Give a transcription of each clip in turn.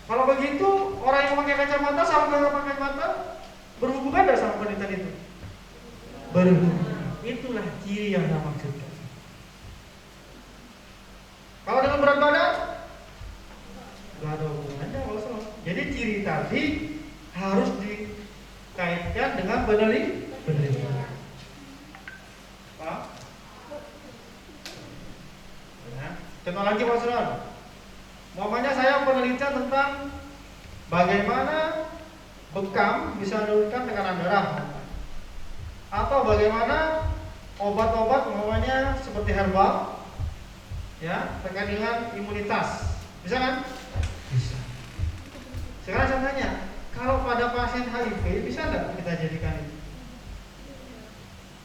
Kalau begitu, orang yang memakai kacamata sama yang memakai kacamata berhubungan tidak sama penelitian itu? Berhubungan. Itulah ciri yang saya maksudkan. Kalau dengan berat badan, nggak ada hubungannya. Jadi ciri tadi harus dikaitkan dengan penelitian. Pak? Ya. Contoh lagi Mas Ron. Umpamanya saya penelitian tentang bagaimana bekam bisa menurunkan tekanan darah, atau bagaimana obat-obat umpamanya seperti herbal, ya, terkait dengan imunitas, bisa kan? Bisa. Sekarang saya tanya, kalau pada pasien HIV bisa nggak kita jadikan itu?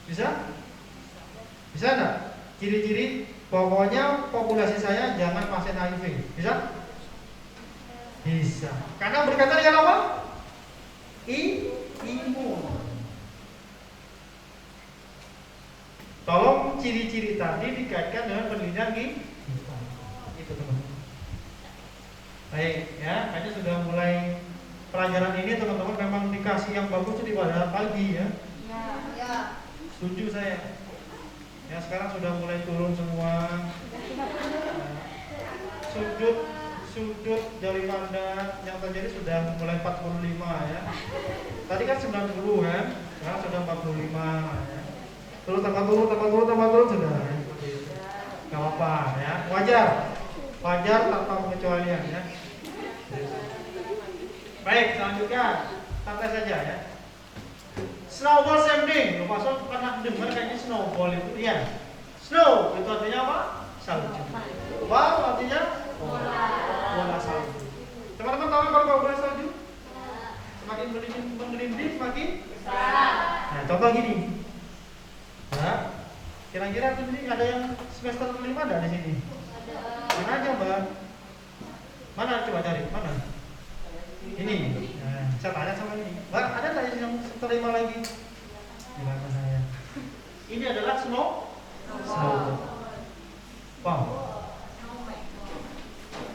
Bisa? Bisa nggak? Ciri-ciri pokoknya populasi saya jangan pasien HIV, bisa? Bisa. Karena berkaitan dengan apa? Imun. Tolong ciri-ciri tadi dikaitkan dengan penelitian kita. Itu teman-teman. Baik, ya, kayaknya sudah mulai pelajaran ini teman-teman memang dikasih yang bagus itu di pada pagi ya. Ya. Setuju saya. Ya, sekarang sudah mulai turun semua. Sudut dari pandang yang terjadi sudah mulai 45 ya. Tadi kan 90 kan, sekarang sudah 45 ya. Terus tambah turun sudah. Gak apa-apa ya, wajar tanpa pengecualian ya. Baik, selanjutnya santai saja ya. Snowball sampling, Pak Sol pernah dengar kayaknya snowball itu ya. Snow itu artinya apa? Salju. Ball artinya bola salju. Teman-teman tahu kalau bola salju? Semakin menggelinding semakin besar. Nah, contoh gini. Nah, kira-kira ini ada yang semester 5 ada di sini? Mana aja, Mbak? Mana coba cari? Mana? Ini. Nah, saya tanya sama ini. Mbak, ada nggak yang semester 5 lagi? Di belakang saya. Ini adalah snow. Wow.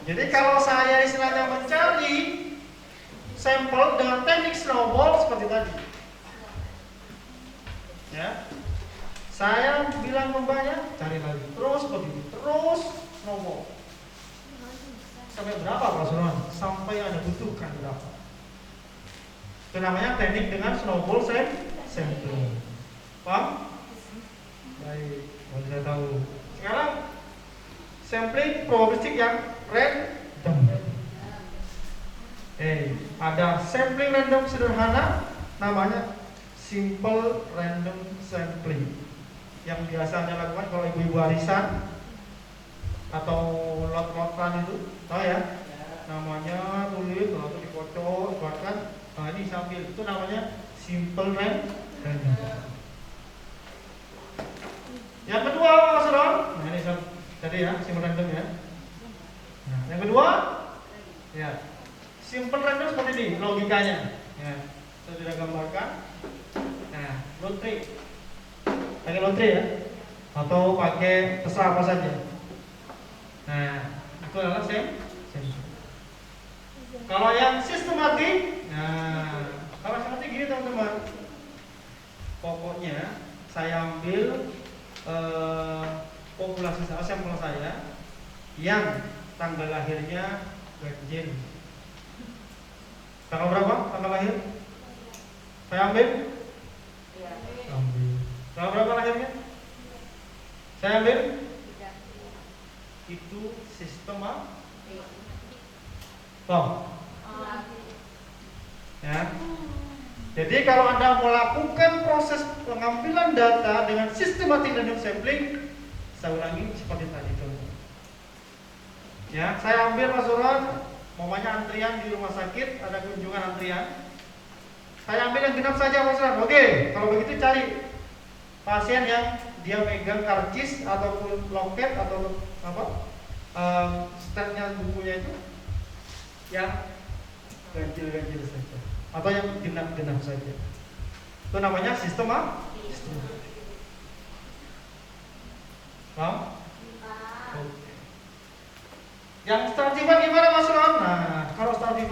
Jadi kalau saya istilahnya mencari sampel dengan teknik snowball seperti tadi, ya, saya bilang ke mbaknya cari lagi, terus begini, terus snowball. Sampai berapa Pak Suron? Sampai Anda butuhkan berapa? Itu namanya teknik dengan snowball sampling. Paham? Baik, mau saya tahu. Sekarang sampling probabilistik yang random. Ada sampling random sederhana, namanya simple random sampling. Yang biasa Anda lakukan kalau ibu-ibu arisan atau lot-lotan itu, tahu ya? Namanya tulis, lalu dikocok, bahkan ini sambil itu namanya simple random. Yang kedua Mas Ron, nah ini tadi ya, simple random ya. Nah, yang kedua, ya, simple random seperti ini logikanya. Ya, saya sudah gambarkan. Nah, lotre, pakai lotre ya, atau pakai terserah apa saja. Nah, itu adalah sampling. Kalau yang sistematik, nah, kalau sistematik gini teman-teman. Pokoknya saya ambil populasi sampel saya yang tanggal lahirnya ganjil. Tanggal berapa? Tanggal lahir? Saya ambil? Ambil. Tanggal berapa lahirnya? Saya ambil? Itu sistem apa? Ya. Jadi kalau Anda melakukan proses pengambilan data dengan sistematik random sampling, saya ulangi seperti tadi contoh. Ya, saya ambil Mas Suron, mamanya antrian di rumah sakit, ada kunjungan antrian. Saya ambil yang genap saja Mas Suron. Oke, kalau begitu cari pasien yang dia megang karcis ataupun loket atau apa? Statnya bukunya itu yang ganjil-ganjil saja atau yang genap-genap saja. Itu namanya sistem apa? Paham? Yang start event gimana Mas Ron? Nah, kalau start event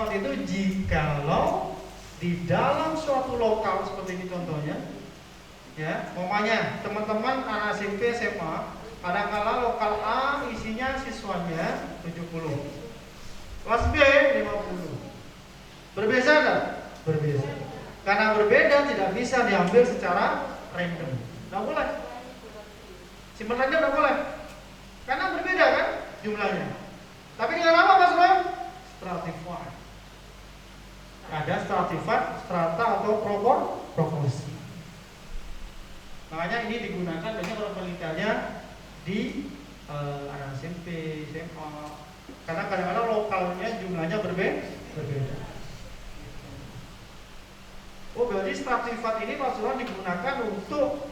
jikalau di dalam suatu lokal seperti ini contohnya, ya, umpamanya teman-teman anak SMP SMA, kadang-kala lokal A isinya siswanya 70, kelas B 50. Berbeda nggak? Berbeda. Karena berbeda tidak bisa diambil secara random. Nggak boleh. Simpan random nggak boleh. Karena berbeda kan jumlahnya. Tapi dengan apa Mas Bro? Stratified. Ada stratified, strata atau proporsi. Makanya ini digunakan banyak orang penelitiannya di anak SMP, SMA. Karena kadang-kadang lokalnya jumlahnya berbeda. Oh, berarti stratified ini maksudnya digunakan untuk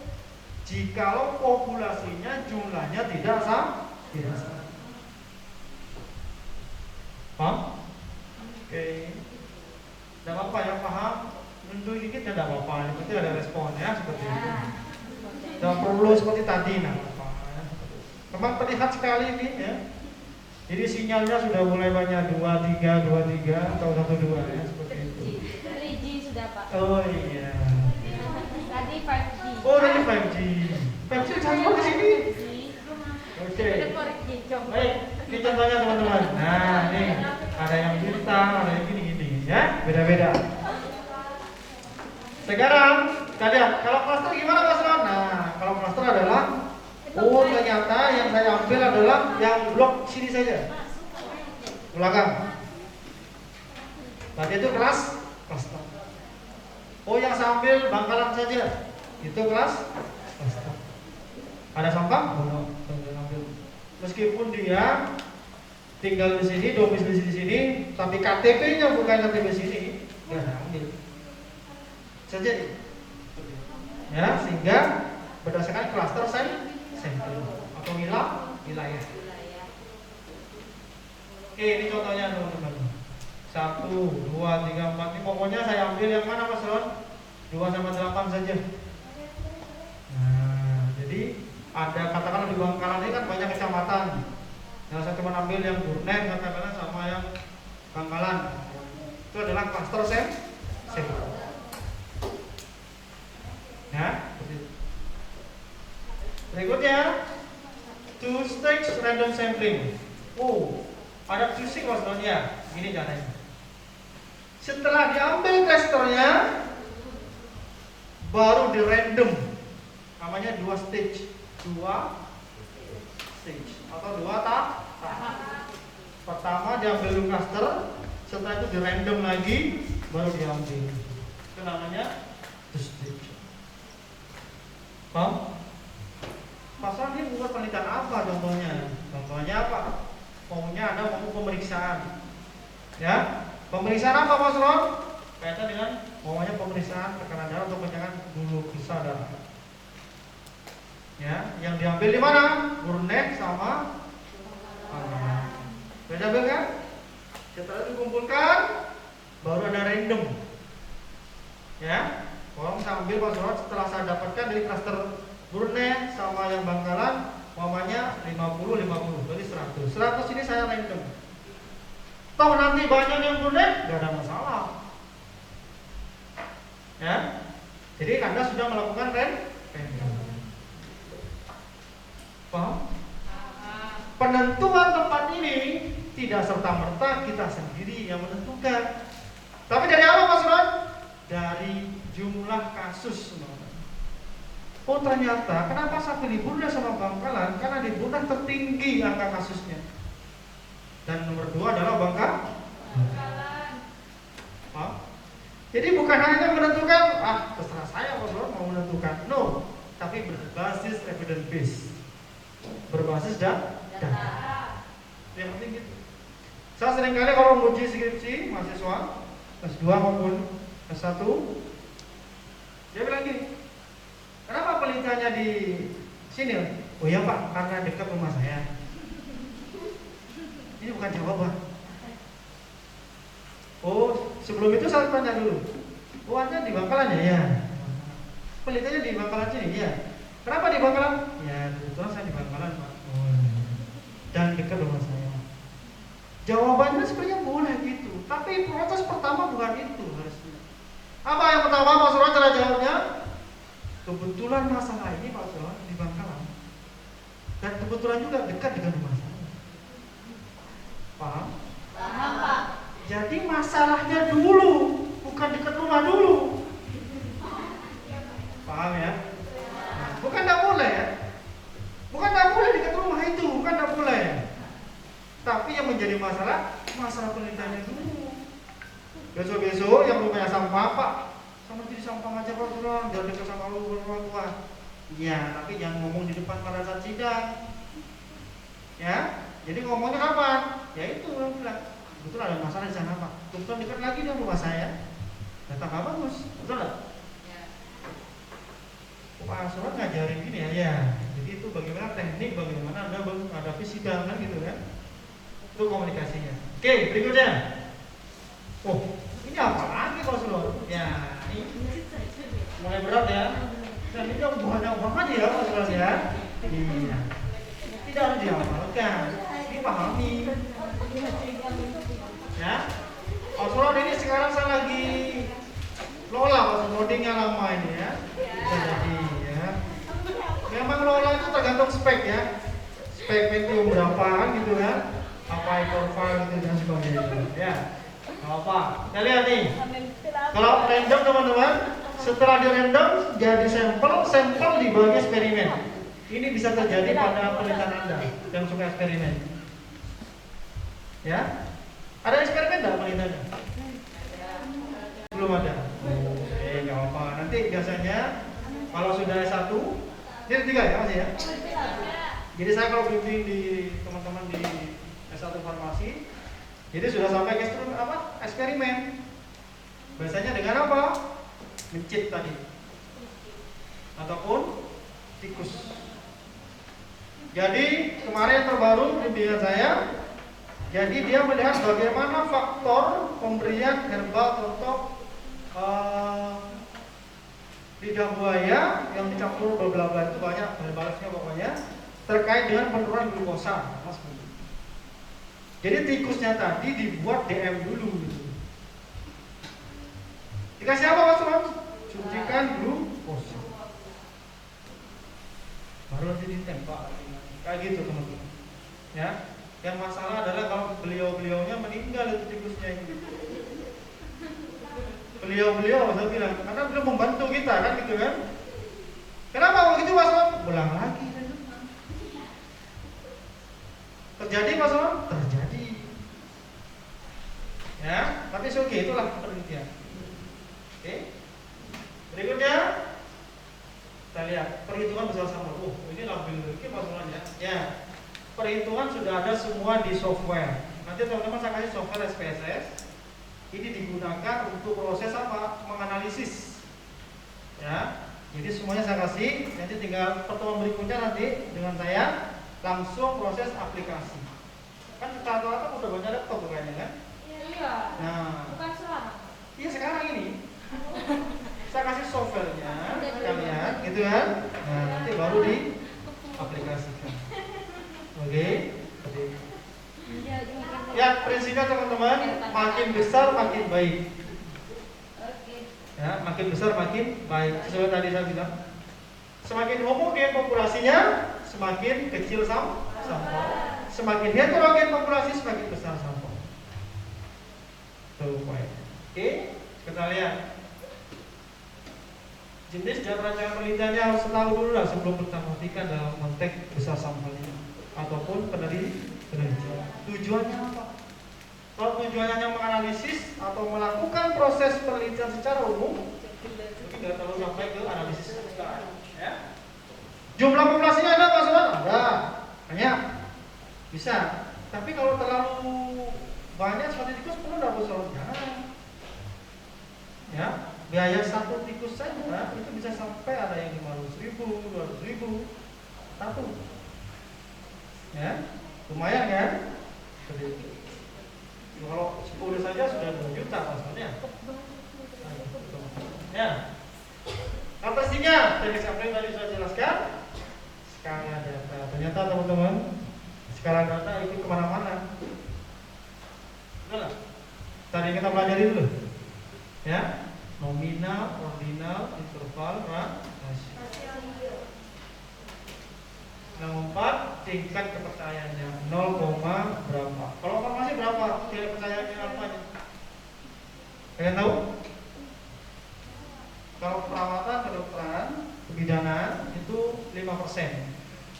jikalau populasinya jumlahnya tidak sama. Paham? Oke. Tidak apa-apa ya, paham? Menunjuk dikit ya tidak apa-apa. Yang penting ada respon ya, seperti itu. Tidak perlu seperti tadi, nah apa ya. Memang terlihat sekali ini ya. Jadi sinyalnya sudah mulai banyak 2, 3 atau 1, 2 ya, seperti itu. 3G sudah Pak. Oh iya. Tadi 5G. Oh tadi 5G. 5G canggih di sini. Oke. Baik, ini contohnya teman-teman. Nah, nih ada yang bintang, ada yang gini-gini ya, beda-beda. Sekarang kalian, kalau cluster gimana Mas Ron? Nah, kalau cluster adalah ternyata yang saya ambil adalah yang blok sini saja. Belakang. Berarti itu kelas cluster. Oh, yang saya ambil Bangkalan saja. Itu kelas cluster. Ada sampah? Oh, meskipun dia tinggal di sini, domisili di sini, tapi KTP-nya bukan KTP sini, ya ambil saja. Ya, sehingga berdasarkan klaster sampel atau wilayah. Oke, ini contohnya teman-teman. 1, 2, 3, 4. Ini pokoknya saya ambil yang mana Mas Ron? 2 sama 8 saja. Nah, jadi ada katakanlah di Bangkalan ini kan banyak kecamatan. Yang saya cuma ambil yang Burnen katakanlah sama yang Bangkalan. Itu adalah klaster sampel. Ya, berikutnya two stage random sampling. Oh, ada fusing Mas Ron ya. Gini caranya. Setelah diambil clusternya, baru di random. Namanya 2 stage atau 2 tahap. Pertama diambil dulu cluster, setelah itu di random lagi, baru diambil. Itu namanya 2 stage. Paham? Pasal ini bukan penelitian apa contohnya? Contohnya apa? Maunya ada mau pemeriksaan. Ya, pemeriksaan apa Mas Ron? Kaitan dengan maunya pemeriksaan tekanan darah atau kenyangan glukosa darah. Ya, yang diambil di mana? Burnet sama beda kan? Setelah dikumpulkan, baru ada random. Ya, kalau saya ambil Mas Ron, setelah saya dapatkan dari klaster Burnet sama yang Bangkalan, umpamanya 50, berarti 100. 100 ini saya random. Toh nanti banyak yang Burnet, gak ada masalah. Ya, jadi Anda sudah melakukan random. Paham? Penentuan tempat ini tidak serta-merta kita sendiri yang menentukan. Tapi dari apa Mas Ron? Dari jumlah kasus. Oh ternyata, kenapa saya pilih Burnet sama Bangkalan? Karena di Burnet tertinggi angka kasusnya. Dan nomor 2 adalah Bangkalan. Paham? Jadi bukan hanya menentukan, terserah saya Mas Ron mau menentukan. No, tapi berbasis evidence base. Berbasis data. Yang penting gitu. Saya seringkali kalau menguji skripsi mahasiswa S2 maupun S1, dia bilang gini, kenapa penelitiannya di sini? Oh iya Pak, karena dekat rumah saya. Ini bukan jawaban. Oh, sebelum itu saya tanya dulu. Oh, Anda di Bangkalan ya? Penelitiannya di Bangkalan sini, ya. Kenapa di Bangkalan? Ya, kebetulan saya di Bangkalan, Pak. Dan dekat rumah saya. Jawabannya sebenarnya boleh gitu. Tapi proses pertama bukan itu harusnya. Apa yang pertama Pak Suron cara jawabnya? Kebetulan masalah ini Pak Suron di Bangkalan. Dan kebetulan juga dekat dengan rumah saya. Paham? Paham, Pak. Jadi masalahnya dulu, bukan dekat rumah dulu. Paham ya? Nah, bukan tidak boleh ya. Bukan tidak boleh dekat rumah itu, bukan tidak boleh. Tapi yang menjadi masalah penelitiannya dulu. Besok-besok yang rumahnya sampah Pak, sama jadi sampah aja Pak Suron, jangan dekat sama lu orang tua. Ya, tapi jangan ngomong di depan pada saat sidang. Ya, jadi ngomongnya kapan? Ya itu yang bilang. Betul ada masalah di sana Pak. Kebetulan dekat lagi dengan rumah saya. Data nggak bagus, betul nggak? Pak Suron ngajarin gini ya. Jadi itu bagaimana teknik, bagaimana Anda menghadapi sidang kan gitu kan? Itu komunikasinya. Oke, berikutnya. Oh, ini apa lagi Pak Suron? Ya, ini mulai berat ya. Dan ini yang banyak banget ya Pak Suron ya. Iya. Tidak harus dihafalkan, dipahami. Ya, Pak Suron ini sekarang saya lagi lola Pak Suron, loadingnya lama ini ya. Bisa jadi ya. Memang lola itu tergantung spek ya. Spek Pentium berapa kan gitu kan? Apa file gitu dan sebagainya. Ya. Apa? Kita lihat nih. Kalau random teman-teman, setelah di random jadi sampel dibagi eksperimen. Ini bisa terjadi pada penelitian Anda yang suka eksperimen. Ya? Ada eksperimen enggak penelitiannya? Belum ada. Oke, nggak apa. Nanti biasanya kalau sudah S1, ini tiga ya masih ya? Jadi saya kalau bimbing di teman-teman di S1 farmasi, jadi sudah sampai ke eksperimen. Biasanya dengan apa? Mencit tadi. Ataupun tikus. Jadi kemarin terbaru bimbingan saya, jadi dia melihat bagaimana faktor pemberian herbal untuk lidah buaya yang dicampur beberapa itu banyak balasnya pokoknya terkait dengan penurunan glukosa. Jadi tikusnya tadi dibuat DM dulu gitu. Dikasih apa Mas Suron? Suntikan glukosa. Baru nanti ditembak kayak gitu teman-teman. Ya, yang masalah adalah kalau beliau-beliaunya meninggal itu tikusnya itu. Beliau-beliau saya bilang, karena beliau membantu kita kan gitu kan. Kenapa begitu Mas Suron? Ulang lagi. Terjadi Mas Suron? Terjadi. Ya, tapi oke, itulah penelitian. Oke. Berikutnya kita lihat perhitungan besar sama. Ini labil lagi Mas Suron ya. Ya. Perhitungan sudah ada semua di software. Nanti teman-teman saya kasih software SPSS. Ini digunakan untuk proses apa? Menganalisis. Ya. Jadi semuanya saya kasih. Nanti tinggal pertemuan berikutnya nanti dengan saya langsung proses aplikasi. Kan rata-rata udah banyak laptop kayaknya kan? Iya. Nah, Bukan selama. iya sekarang ini. Saya kasih softwarenya kalian, gitu kan? Nah, nanti baru diaplikasikan. Oke. Ya, prinsipnya teman-teman, makin besar makin baik. Ya, makin besar makin baik. Sesuai tadi saya bilang. Semakin homogen populasinya, semakin kecil sampel. Semakin heterogen populasi, semakin besar sampel. Tuh, baik. Oke, kita lihat. Jenis dan rancangan penelitiannya harus tahu dulu lah sebelum bertematika dalam konteks besar sampelnya ataupun penelitian. Tujuannya apa? Kalau tujuannya hanya menganalisis atau melakukan proses penelitian secara umum, mungkin nggak terlalu sampai ke analisis sekarang. Ya. Jumlah populasinya ada Pak Suron? Ada, banyak, bisa. Tapi kalau terlalu banyak seperti tikus perlu nggak Pak Suron? Jangan. Ya. Biaya satu tikus saja itu bisa sampai ada yang 500.000, 200.000 satu. Ya, lumayan kan? Kalau 10 saja sudah 2 juta maksudnya. Ya. Pastinya teknik sampling tadi sudah jelaskan. Skala data. Ternyata teman-teman, skala data itu kemana-mana. Betul? Tadi Ada yang kita pelajari dulu. Ya, nominal, ordinal, interval, rasio. Yang 4, tingkat kepercayaannya 0, berapa. Kalau farmasi berapa tingkat kepercayaannya alfanya? Kalian tahu? Kalau perawatan, kedokteran, kebidanan itu 5%,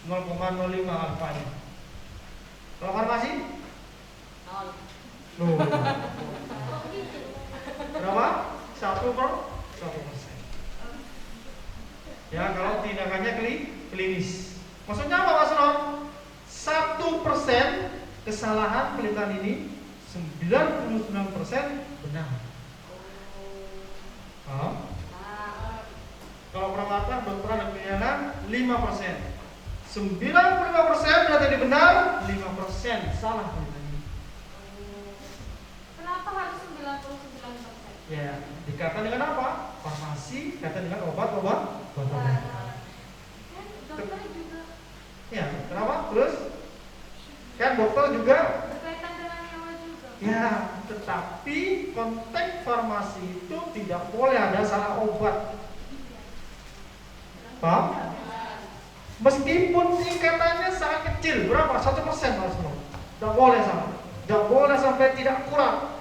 0,05 alfanya. Kalau farmasi? 0. Loh. Berapa? 1%. Ya, kalau tindakannya klinis. Maksudnya apa Mas Ron? 1% kesalahan penelitian ini 99% benar. Kalau perawatan, dokteran dan kebidanan 5%. 95% berarti benar, 5% salah penelitian ini. Kenapa harus 99%? Ya, dikaitkan dengan apa? Farmasi, kaitan dengan obat-obatan. Dokter juga Ya, kenapa? Terus kan dokter juga berkaitan dengan nyawa juga. ya, tetapi konteks farmasi itu tidak boleh ada salah obat. Paham? Meskipun tingkatannya sangat kecil, berapa? 1% Mas Bro. Tidak boleh salah. Tidak boleh sampai tidak akurat.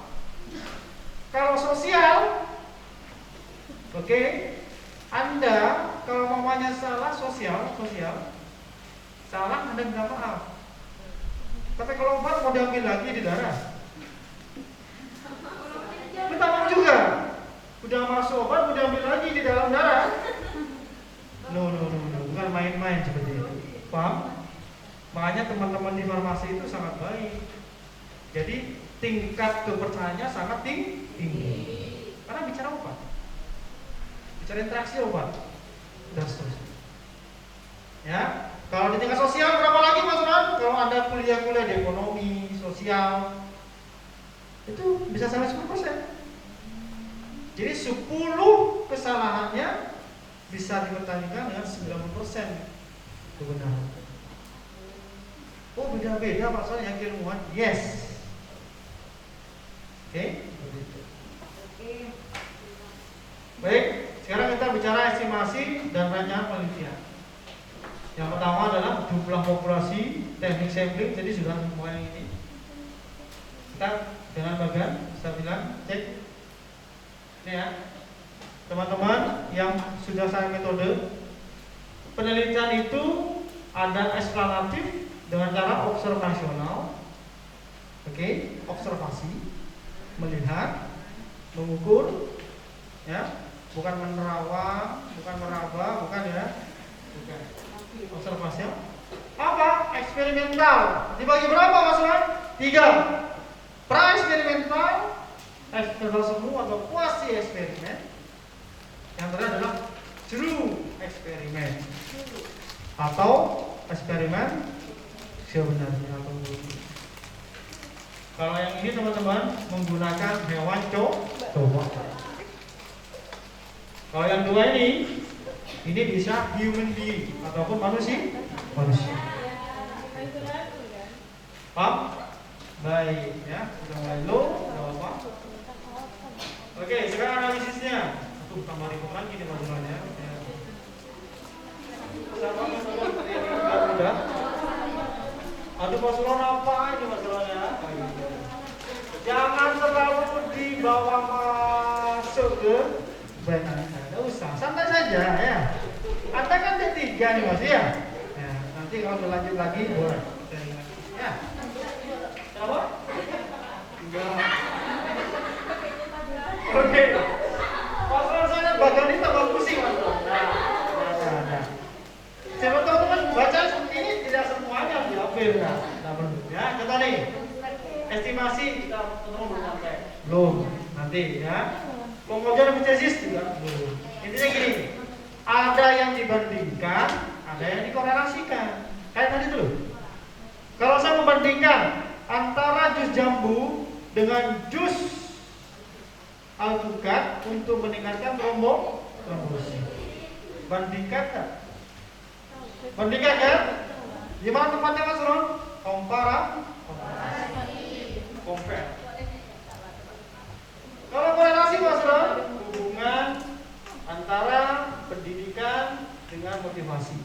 Kalau sosial, oke, Anda kalau mamanya salah sosial, salah Anda minta maaf. Tapi kalau obat mau diambil lagi di darah, minta maaf juga. Udah masuk obat mau diambil lagi di dalam darah. No, bukan main-main seperti itu. Paham? Makanya teman-teman di farmasi itu sangat baik. Jadi tingkat kepercayaannya sangat tinggi. Karena bicara obat, bicara interaksi obat, dan seterusnya. Ya, kalau di tingkat sosial berapa lagi Mas Ron? Kalau Anda kuliah di ekonomi, sosial, itu bisa sampai 10%. Jadi 10 kesalahannya bisa dipertandingkan dengan 90% kebenaran. Oh, beda-beda Pak Son yang ilmuwan. Yes. Oke. Baik, sekarang kita bicara estimasi dan rancangan penelitian. Yang pertama adalah jumlah populasi, teknik sampling, jadi sudah semua yang ini. Kita dengan bagian bisa bilang cek. Ini ya, teman-teman yang sudah saya metode penelitian itu ada eksplanatif dengan cara observasional, oke, observasi, melihat, mengukur, ya, bukan menerawang, bukan meraba, bukan ya, bukan. Observasi apa? Eksperimental. Dibagi berapa Mas Wan? 3. Pra-eksperimental, eksperimental semu atau quasi eksperimen. Yang terakhir adalah true eksperimen atau eksperimen sebenarnya atau murni. Kalau yang ini teman-teman menggunakan hewan coba. Kalau yang dua ini bisa human being ataupun manusia. Paham? Baik ya, sudah mulai low, tidak apa. Oke, sekarang analisisnya. Aduh, tambah ribet lagi nih masalahnya. Sama udah. Aduh, masalah apa ini masalahnya? Jangan terlalu dibawa masuk ke benar. Tidak usah, santai saja ya. Anda kan D3 nih Mas ya. Ya, nanti kalau berlanjut lagi boleh. Ya. Kenapa? Enggak. Oke. Masalah saya bagian ini tambah pusing Mas. Nah. Siapa tahu teman baca ini tidak semuanya diambil nah. Ya, contoh nih. Estimasi kita ketemu belum sampai. Belum, nanti ya. Pengujian hipotesis juga belum. Intinya gini, ada yang dibandingkan, ada yang dikorelasikan. Kayak tadi dulu. Kalau saya membandingkan antara jus jambu dengan jus alpukat untuk meningkatkan trombosis. Bandingkan kan? Bandingkan kan? Di mana tempatnya Mas Ron? Compare. dengan motivasi.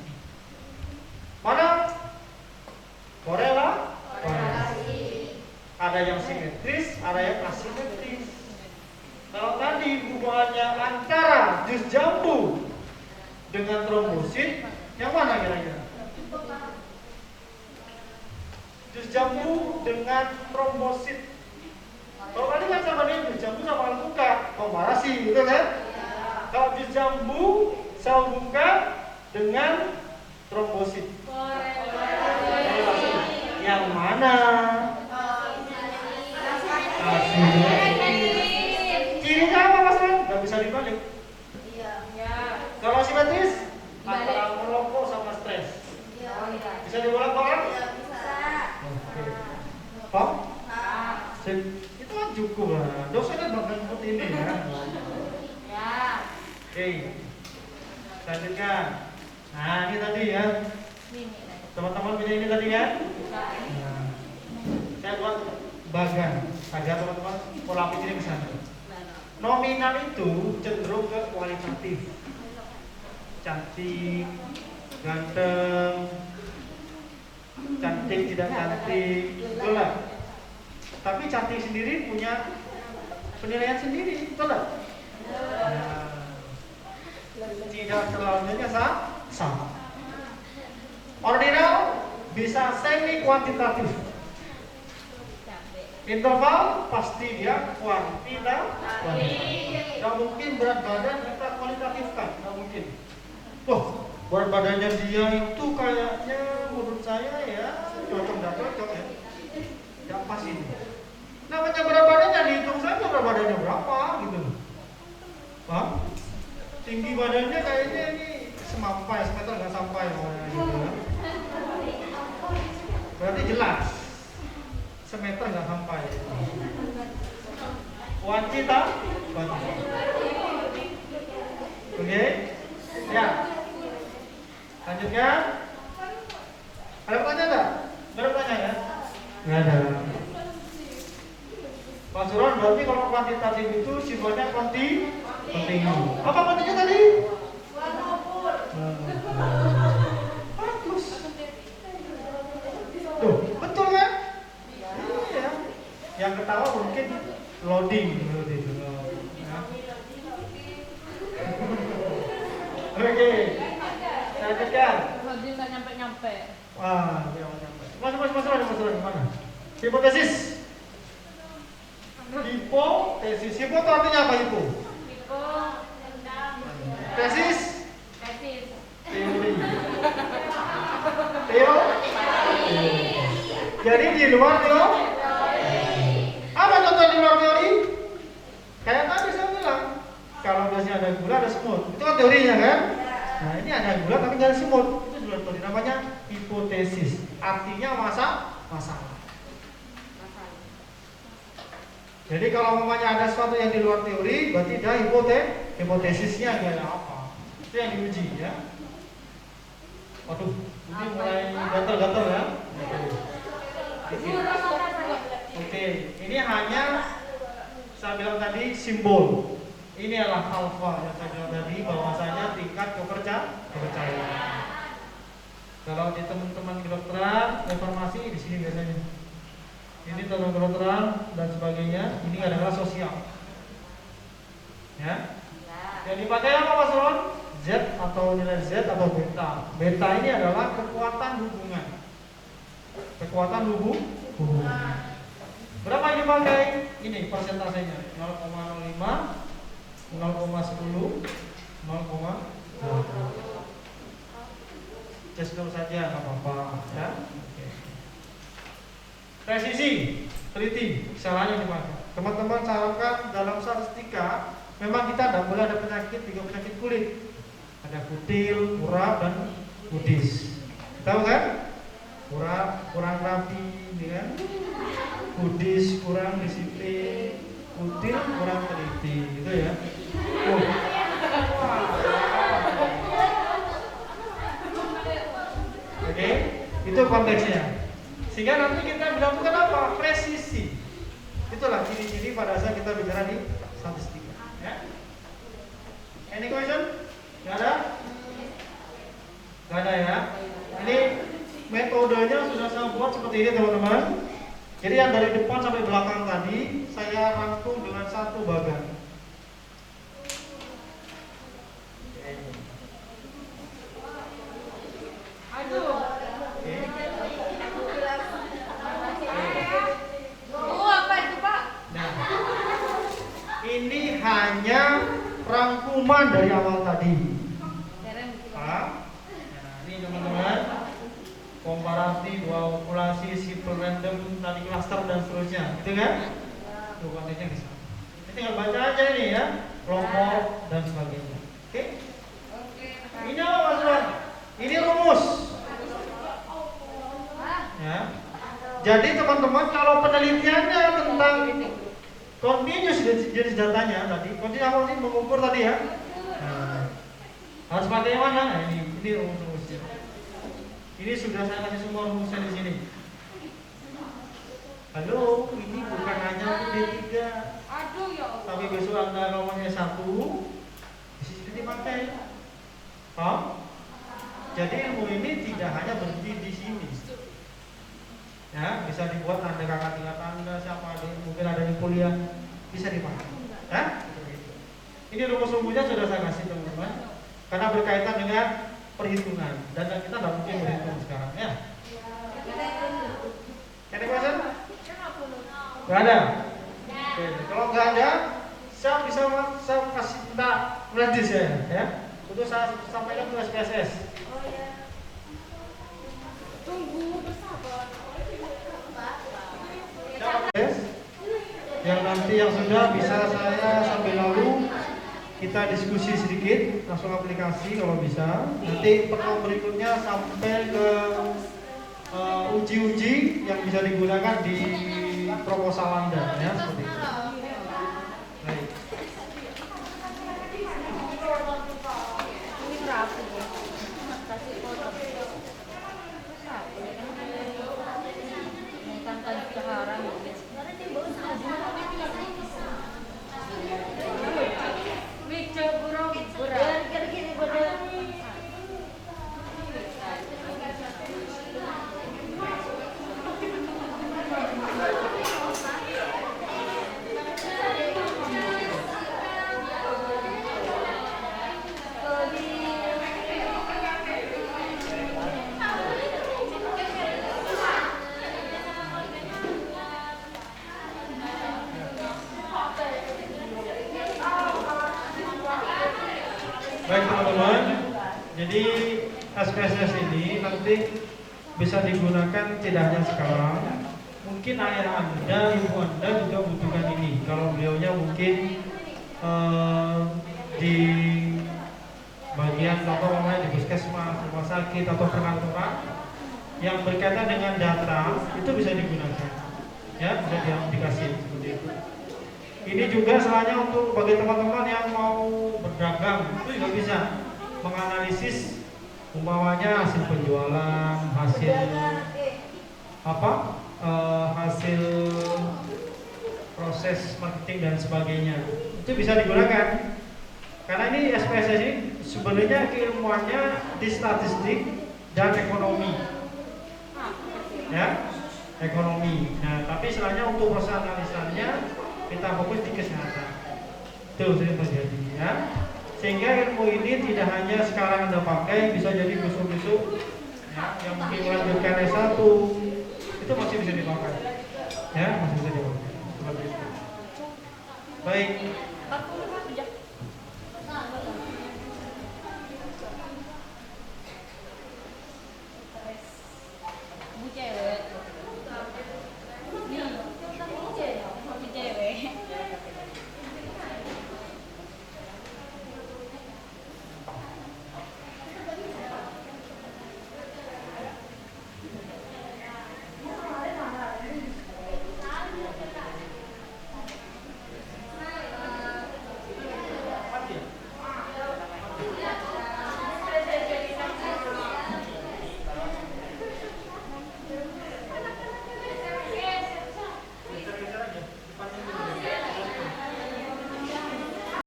Mana? Korelasi. Ada yang simetris, ada yang asimetris. Kalau tadi hubungannya antara jus jambu dengan trombosit, yang mana kira-kira? Jus jambu dengan trombosit. Kalau tadi kan sama nih, jus jambu sama alpukat, komparasi, gitu kan? Kalau jus jambu sel buka dengan trombosit. Yang mana? Cirinya apa Mas Ren? Gak bisa dibalik. Kalau simetris, antara merokok sama stres. Bisa dibolak-balik? Paham? Itu kan cukup lah. Dosennya bakal seperti ini ya. Oke. Lanjutkan. Nah ini tadi ya. Teman-teman punya ini tadi ya. Nah, saya buat bagan agar teman-teman pola pikirnya ke sana. Nominal itu cenderung ke kualitatif. Cantik, ganteng, cantik tidak cantik, betul lah. Tapi cantik sendiri punya penilaian sendiri, betul lah. Tidak selalunya sama. Ordinal bisa semi kuantitatif. Interval pasti dia kuantitatif. Gak mungkin berat badan kita kualitatifkan, gak mungkin. Wah, berat badannya dia itu kayaknya menurut saya ya cocok gak cocok ya. Gak pas ini. Namanya berat badannya dihitung saja berat badannya berapa gitu. Paham? Tinggi badannya kayaknya ini semampai, semeter nggak sampai gitu. Berarti jelas semeter nggak sampai. Kuantita. Oke, ya. Lanjutkan. Ada pertanyaan nggak? Ada pertanyaan ya? Nggak ada. Pak Suron, berarti kalau kuantitatif itu sifatnya kontinu. Apa kontinya tadi? Bagus. Tuh, betul kan? Iya. Yang ketawa mungkin loading menurut itu. Ya. Oke. Lanjutkan. Loading nggak nyampe-nyampe. Wah, tidak nyampe. Mas, mana? Hipotesis. Hipotesis. Hipo itu artinya apa hipo? Tesis. Teori. Jadi di luar teori. Apa contoh di luar teori? Kayak tadi saya bilang, kalau biasanya ada gula ada semut. Itu kan teorinya kan? Nah ini ada gula tapi nggak ada semut. Itu di luar teori. Namanya hipotesis. Artinya masalah. Jadi kalau umpamanya ada sesuatu yang di luar teori, berarti dia hipotesisnya nggak ada apa. Itu yang diuji ya. Waduh, ini mulai gatal-gatal ya. Oke, ini hanya saya bilang tadi simbol. Ini adalah alfa yang saya bilang tadi bahwasanya tingkat kepercayaan. Kalau di teman-teman kedokteran, informasi di sini biasanya. Ini tentang kedokteran dan sebagainya. Ini adalah sosial. Ya. Yang dipakai apa Mas Ron? Z atau nilai Z atau beta. Beta ini adalah kekuatan hubungan. Kekuatan hubungan. Berapa yang dipakai? Ini persentasenya 0,05, 0,10, 0,20. Tes dulu saja, nggak apa-apa ya. Presisi, teliti, caranya dipakai. Teman-teman saya harapkan dalam statistika memang kita tidak boleh ada penyakit, 3 penyakit kulit. Ada kutil, kurap, dan kudis. Tahu kan? Kurap kurang rapi, kan? Kudis kurang disiplin, kutil kurang teliti, gitu ya. Oke, itu konteksnya. Sehingga nanti kita bilang itu apa? Presisi. Itulah ciri-ciri pada saat kita bicara di statistika. Ya. Any question? Gak ada? Nggak ada ya. Ini metodenya sudah saya buat seperti ini teman-teman. Jadi yang dari depan sampai belakang tadi saya rangkum dengan satu bagan. Aduh. Oke. Oh, apa itu, Pak? Nah, ini hanya rangkuman dari awal tadi. Pak. Nah, ini teman-teman. Komparasi, dua populasi, simple random, tadi cluster dan seterusnya, gitu kan? Tuh kontennya bisa. Ini tinggal baca aja ini ya, kelompok dan sebagainya. Oke? Ini apa Mas Wan? Ini rumus. Ya. Jadi teman-teman kalau penelitiannya tentang continuous jenis datanya tadi, continuous apa sih mengukur tadi ya? Nah, harus pakai yang mana? Nah, ini rumus-rumusnya. Ini sudah saya kasih semua rumusnya di sini. Halo, ini bukan hanya untuk D3. Aduh ya Allah. Tapi besok Anda ngomongnya satu, bisa dipakai. Oh? Jadi ilmu ini tidak hanya berhenti di sini. Ya, bisa dibuat Anda kakak tingkat Anda, siapa ada mungkin ada di kuliah bisa dipakai. Ya? Ini rumus-rumusnya sudah saya kasih teman-teman. Karena berkaitan dengan perhitungan dan kita tidak mungkin berhitung sekarang ya. Ada question? Gak ada. Oke, kalau nggak ada, saya kasih minta flash ya. Untuk saya sampaikan ke SPSS. Tunggu bersabar. Yang nanti yang sudah bisa saya sambil lalu kita diskusi sedikit, langsung aplikasi kalau bisa. Nanti pertemuan berikutnya sampai ke uji-uji yang bisa digunakan di proposal Anda ya, seperti itu. Baik. Ini berapa ya? Kasih foto. Bukan tadi sekarang. Bicara burung berat. Gini berat. Baik teman-teman, jadi SPSS ini nanti bisa digunakan tidak hanya sekarang. Mungkin ayah Anda, ibu Anda juga butuhkan ini. Kalau beliaunya mungkin di bagian contoh di puskesmas, rumah sakit atau perkantoran yang berkaitan dengan data itu bisa digunakan, ya bisa diaplikasi seperti itu. Ini juga selain untuk bagi teman-teman yang mau berdagang itu juga bisa menganalisis umpamanya hasil penjualan, hasil hasil proses marketing dan sebagainya itu bisa digunakan. Karena ini SPSS ini sebenarnya keilmuannya di statistik dan ekonomi, ya ekonomi. Nah tapi selainnya untuk proses analisanya kita fokus di kesehatan. Itu yang terjadi ya. Sehingga ilmu ini tidak hanya sekarang Anda pakai, bisa jadi besok-besok ya, yang mungkin melanjutkan S1 itu masih bisa dipakai. Ya, masih bisa dipakai. Seperti itu. Baik.